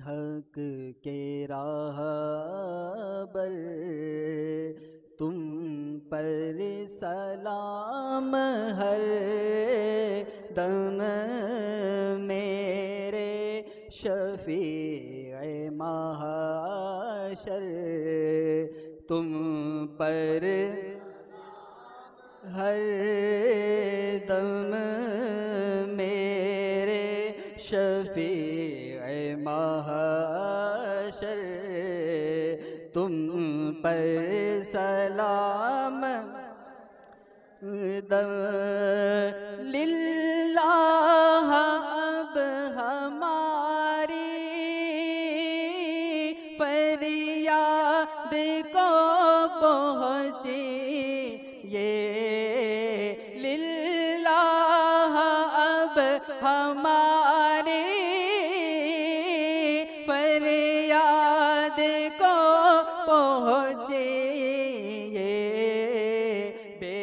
حق کے راہبر، تم پر سلام ہر دم میرے شفیع محشر، تم پر ہر دم میرے شفیع محشر، تم پر سلام دم للہ اب ہماری فریاد کو پہنچی، یہ للہ اب ہماری فریاد کو پہنچی، یہ بے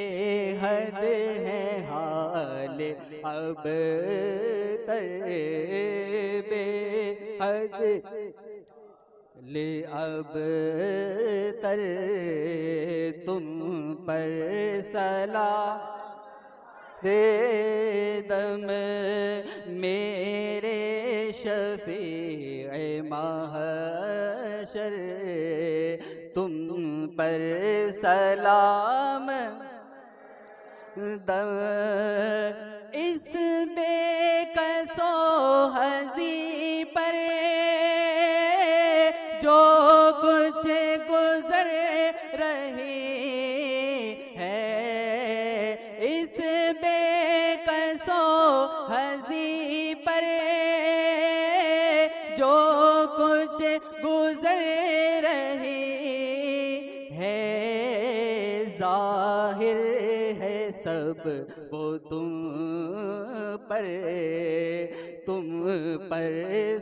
حد ہے حال اب تر، بے حد اب تر تم پر سلام دم میرے شفیع محشر، تم پر سلام دم اس بے کس و حزی پر جو کچھ گزر رہی ہے، اس بے کس و حزی پر جو کچھ گزر رہی ہے، ظاہر ہے سب وہ تم پر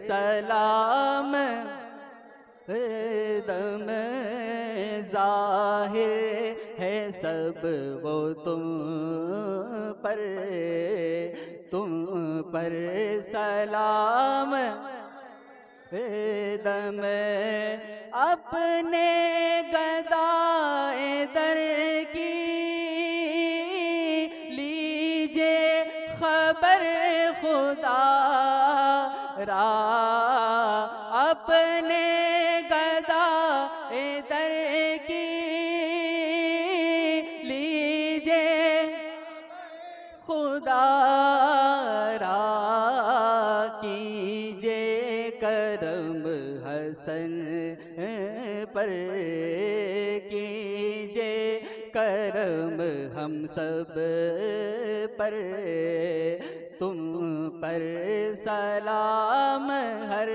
سلام دم، ظاہر ہے سب وہ تم پر سلام دم، اپنے گدائے در کی لیجے خبر خدا را، اپنے گدائے در کی لیجے خدا را، کیجے کرم حسن پر، کیجے کرم ہم سب پر، تم پر سلام ہر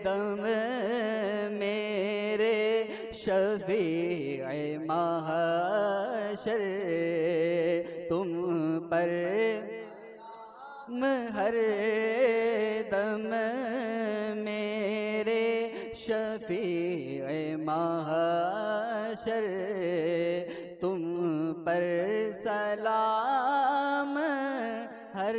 دم میرے شفیع محشر، تم پر ہر دم میرے شفیع محشر، تم پر سلام ہر